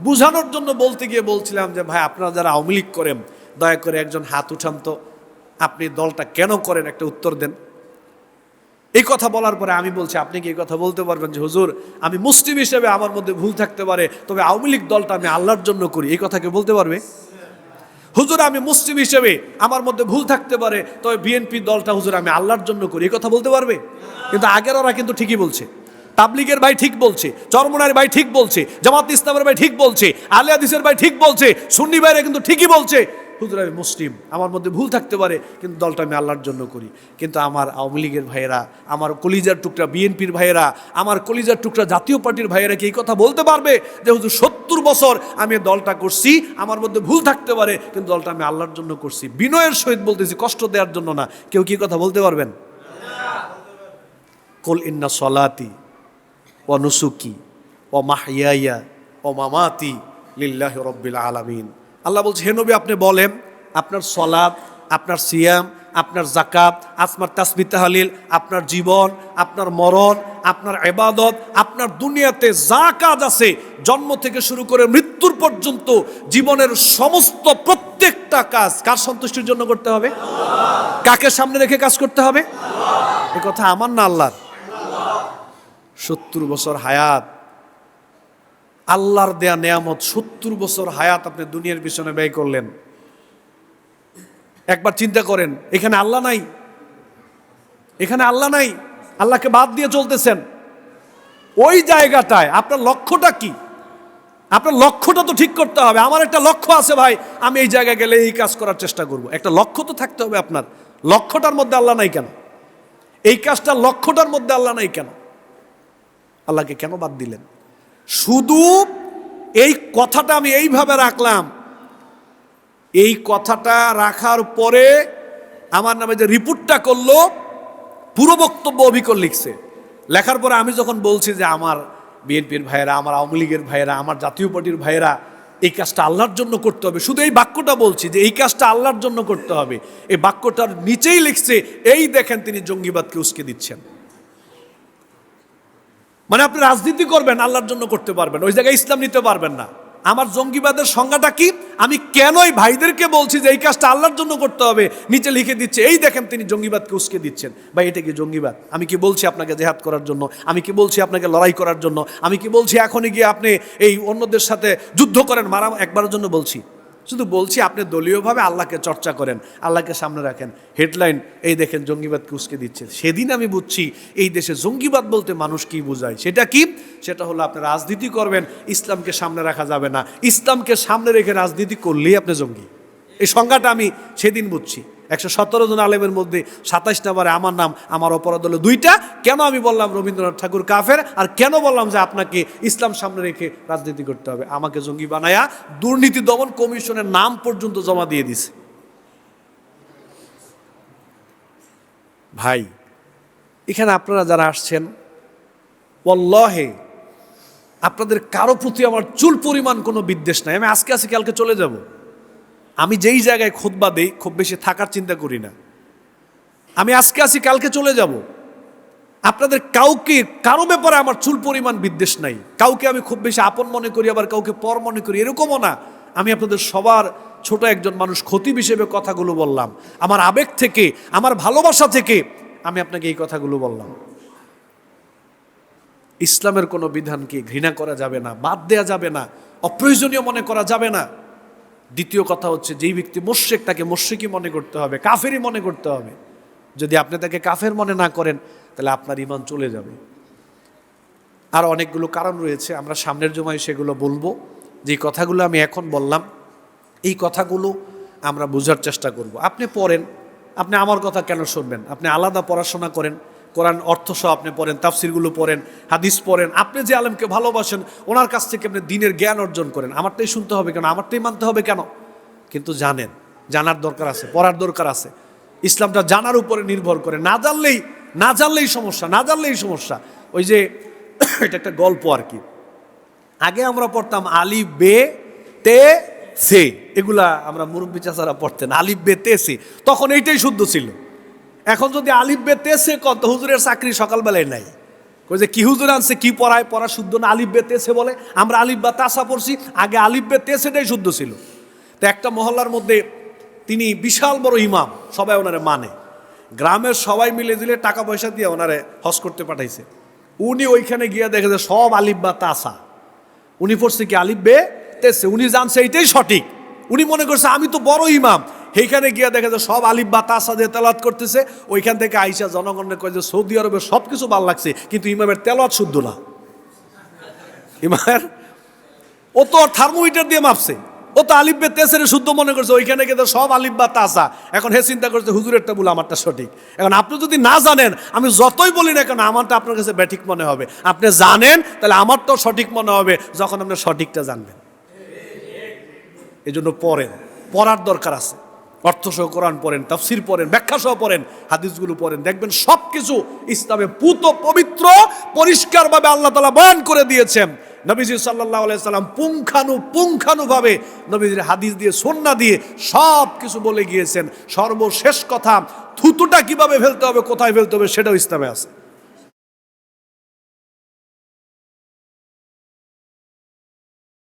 বুঝানোর জন্য বলতে গিয়ে বলছিলাম যে ভাই, আপনারা যারা আওয়ামী লীগ করেন দয়া করে একজন হাত উঠান তো, আপনি দলটা কেন করেন একটা উত্তর দেন। এই কথা বলার পরে আমি বলছি, আপনি কি এই কথা বলতে পারবেন যে হুজুর আমি মুসলিম হিসেবে আমার মধ্যে ভুল থাকতে পারে, তবে আওয়ামী লীগ দলটা আমি আল্লাহর জন্য করি, এই কথা কেউ বলতে পারবে? হুজুর আমি মুসলিম হিসেবে আমার মধ্যে ভুল থাকতে পারে, তবে বিএনপি দলটা হুজুর আমি আল্লাহর জন্য করি, এই কথা বলতে পারবে? কিন্তু আগের ওরা কিন্তু ঠিকই বলছে, তাবলিগের ভাই ঠিক বলছে, চরমনার ভাই ঠিক বলছে, জামাত ইসলামের ভাই ঠিক বলছে, আলে হাদিসের ভাই ঠিক বলছে, সুন্নি ভাইরা কিন্তু ঠিকই বলছে হুজুর আমি মুসলিম, আমার মধ্যে ভুল থাকতে পারে, কিন্তু দলটা আমি আল্লাহর জন্য করি। কিন্তু আমার আওয়ামী লীগের ভাইয়েরা, আমার কলিজার টুকরা বিএনপির ভাইয়েরা, আমার কলিজার টুকরা জাতীয় পার্টির ভাইয়েরা কি এই কথা বলতে পারবে যে হুজুর 70 বছর আমি দলটা করছি, আমার মধ্যে ভুল থাকতে পারে, কিন্তু দলটা আমি আল্লাহর জন্য করছি? বিনয়ের সহিত বলতেছি, কষ্ট দেওয়ার জন্য না। কেউ কি কথা বলতে পারবেন? কুল ইন্না সলাতি ওয়া নুসুকি ওয়া মাহইয়ায়া ওয়া মামাতি লিল্লাহি রাব্বিল আলামিন। আল্লাহ বলছে, হে নবী আপনি বলেন, আপনার সলাত, আপনার সিয়াম, আপনার যাকাত, আপনার তাসবিহ তাহলিল, আপনার জীবন, আপনার মরণ, আপনার ইবাদত, আপনার দুনিয়াতে যা কাজ আছে জন্ম থেকে শুরু করে মৃত্যুর পর্যন্ত জীবনের সমস্ত প্রত্যেকটা কাজ কার সন্তুষ্টির জন্য করতে হবে? কাকে সামনে রেখে কাজ করতে হবে? এই কথা আমার না আল্লাহর। 70 বছর হায়াত, আল্লাহর দেয়া নেয়ামত, 70 বছর হায়াত আপনি দুনিয়ার পিছনে ব্যয় করলেন। একবার চিন্তা করেন, এখানে আল্লাহ নাই, এখানে আল্লাহ নাই, আল্লাহকে বাদ দিয়ে চলতেছেন। ওই জায়গাটায় আপনার লক্ষ্যটা কি? আপনার লক্ষ্যটা তো ঠিক করতে হবে। আমার একটা লক্ষ্য আছে ভাই, আমি এই জায়গায় গেলে এই কাজ করার চেষ্টা করব, একটা লক্ষ্য তো থাকতে হবে আপনার। লক্ষ্যটার মধ্যে আল্লাহ নাই কেন? এই কাজটা লক্ষ্যটার মধ্যে আল্লাহ নাই কেন? আল্লাহকে কেন বাদ দিলেন? শুধু এই কথাটা আমি এইভাবে রাখলাম, এই কথাটা রাখার পরে আমার নামে যে রিপোর্টটা করলো, পুরো বক্তব্য অবিকল লিখছে। লেখার পরে আমি যখন বলছি যে আমার বিএনপির ভাইয়েরা, আমার আওয়ামী লীগের ভাইয়েরা, আমার জাতীয় পার্টির ভাইয়েরা, এই কাজটা আল্লাহর জন্য করতে হবে, শুধু এই বাক্যটা বলছি যে এই কাজটা আল্লাহর জন্য করতে হবে, এই বাক্যটার নিচেই লিখছে, এই দেখেন তিনি জঙ্গিবাদকে উস্কে দিচ্ছেন। মানে আপনি রাজনীতি করবেন, আল্লাহর জন্য করতে পারবেন, ওই জায়গায় ইসলাম নিতে পারবেন না। আমার জঙ্গিবাদের সংজ্ঞাটা কি? আমি কেন এই ভাইদেরকে বলছি যে এই কাজটা আল্লাহর জন্য করতে হবে, নিচে লিখে দিচ্ছে, এই দেখেন তিনি জঙ্গিবাদকে উস্কে দিচ্ছেন। ভাই এটা কি জঙ্গিবাদ? আমি কি বলছি আপনাকে জেহাদ করার জন্য? আমি কি বলছি আপনাকে লড়াই করার জন্য? আমি কি বলছি এখনই গিয়ে আপনি এই অন্যদের সাথে যুদ্ধ করেন, মারা একবারের জন্য বলছি? শুধু বলছি আপনি দলীয়ভাবে আল্লাহকে চর্চা করেন, আল্লাহকে সামনে রাখেন। হেডলাইন, এই দেখেন জঙ্গিবাদকে উস্কে দিচ্ছে। সেদিন আমি বুঝছি এই দেশে জঙ্গিবাদ বলতে মানুষ কি বোঝায়। সেটা কি? সেটা হলো আপনি রাজনীতি করবেন, ইসলামকে সামনে রাখা যাবে না। ইসলামকে সামনে রেখে রাজনীতি করলেই আপনি জঙ্গি। এই সংজ্ঞাটা আমি সেদিন বুঝছি। 117 জন আলেমের মধ্যে 27 নম্বরে আমার নাম, আমার অপরাধ হলো 2টা। কেন আমি বললাম রবীন্দ্রনাথ ঠাকুর কাফের, আর কেন বললাম যে আপনাকে ইসলাম সামনে রেখে রাজনীতি করতে হবে? আমাকে জঙ্গি বানায়া দুর্নীতি দমন কমিশনের নাম পর্যন্ত জমা দিয়ে দিছে। ভাই এখানে আপনারা যারা আসছেন, ওয়াল্লাহি আপনাদের কারো প্রতি আমার চুল পরিমাণ কোনো বিদ্বেষ নাই। আমি আজকে আছি কালকে চলে যাব। আমি যেই জায়গায় খুতবা দেই খুব বেশি থাকার চিন্তা করি না। আমি আজকে আছি কালকে চলে যাব। আপনাদের কাউকে কারো ব্যাপারে আমার চুল পরিমাণ বিদ্বেষ নাই। কাউকে আমি খুব বেশি আপন মনে করি, আবার কাউকে পর মনে করি, এরকমও না। আমি আপনাদের সবার ছোট একজন মানুষ, খতিব হিসেবে কথাগুলো বললাম, আমার আবেগ থেকে, আমার ভালোবাসা থেকে আমি আপনাকে এই কথাগুলো বললাম। ইসলামের কোনো বিধানকে ঘৃণা করা যাবে না, বাদ দেয়া যাবে না, অপ্রয়োজনীয় মনে করা যাবে না। দ্বিতীয় কথা হচ্ছে, যেই ব্যক্তি মুশরিক তাকে মুশরিকই মনে করতে হবে, কাফেরই মনে করতে হবে। যদি আপনি তাকে কাফের মনে না করেন তাহলে আপনার ঈমান চলে যাবে। আর অনেকগুলো কারণ রয়েছে, আমরা সামনের জমায় সেগুলো বলবো। যে কথাগুলো আমি এখন বললাম, এই কথাগুলো আমরা বোঝার চেষ্টা করব। আপনি পড়েন, আপনি আমার কথা কেন শুনবেন? আপনি আলাদা পড়াশোনা করেন, কোরআন অর্থসহ আপনি পড়েন, তাফসিরগুলো পড়েন, হাদিস পড়েন। আপনি যে আলেমকে ভালোবাসেন ওনার কাছ থেকে আপনি দ্বীনের জ্ঞান অর্জন করেন। আমারটাই শুনতে হবে কেন? আমারটাই মানতে হবে কেন? কিন্তু জানেন, জানার দরকার আছে, পড়ার দরকার আছে। ইসলামটা জানার উপরে নির্ভর করে। না জানলেই সমস্যা, না জানলেই সমস্যা। ওই যে এটা একটা গল্প আর কি। আগে আমরা পড়তাম আলিফ বে তে সে, এগুলা আমরা মুরব্বী চাচারা পড়তেন, আলিফ বে তে সে, তখন এইটাই শুদ্ধ ছিল। এখন যদি আলিফ বে তে সে কত, হুজুরের চাকরি সকালবেলায় নাই, কই যে কি হুজুর আনছে কি পড়ায়, পড়া শুদ্ধ না, আলিফ বে তেছে বলে, আমরা আলিফ বা তাসা পড়ছি, আগে আলিফ বে তেছেটাই শুদ্ধ ছিল। তো একটা মহল্লার মধ্যে তিনি বিশাল বড় ইমাম, সবাই ওনারে মানে, গ্রামের সবাই মিলে দিলে টাকা পয়সা দিয়ে ওনারে হজ করতে পাঠাইছে। উনি ওইখানে গিয়ে দেখে যে সব আলিফ বা তাসা, উনি পড়ছে কি আলিফ বে তেছে, উনি জানছে এইটাই সঠিক, উনি মনে করছে আমি তো বড় ইমাম। সেইখানে গিয়ে দেখে যে সব আলিফ বা তাসা দিয়ে তেলাওয়াত করতেছে। ওইখান থেকে আইসা জনগণের কয় যে সৌদি আরবে সব কিছু ভালো লাগছে, কিন্তু ইমামের তেলাওয়াত শুদ্ধ না। ইমামের ও তো থার্মোমিটার দিয়ে মাপছে, ও তো আলিফ বে তেসের শুদ্ধ মনে করছে, ওইখানে গিয়ে সব আলিফ বা তাসা। এখন হে চিন্তা করছে হুজুরেরটা বলে আমারটা সঠিক। এখন আপনি যদি না জানেন, আমি যতই বলি না কেন আমারটা আপনার কাছে ব্যাঠিক মনে হবে। আপনি জানেন তাহলে আমারটাও সঠিক মনে হবে যখন আপনি সঠিকটা জানবেন। এই জন্য পড়েন, পড়ার দরকার আছে। অর্থ সহ কোরআন পড়েন, তাফসির পড়েন, ব্যাখ্যা সহ পড়েন, হাদিসগুলো পড়েন, দেখবেন সব কিছু ইসলামে পুত পবিত্র পরিষ্কারভাবে আল্লাহ তাআলা বয়ান করে দিয়েছেন। নবীজি সাল্লাল্লাহু আলাইহি সাল্লাম পুঙ্খানুভাবে নবীজির হাদিস দিয়ে, সুন্নাহ দিয়ে সব কিছু বলে গিয়েছেন। সর্বশেষ কথা, থুতুটা কিভাবে ফেলতে হবে, কোথায় ফেলতে হবে, সেটাও ইসলামে আছে।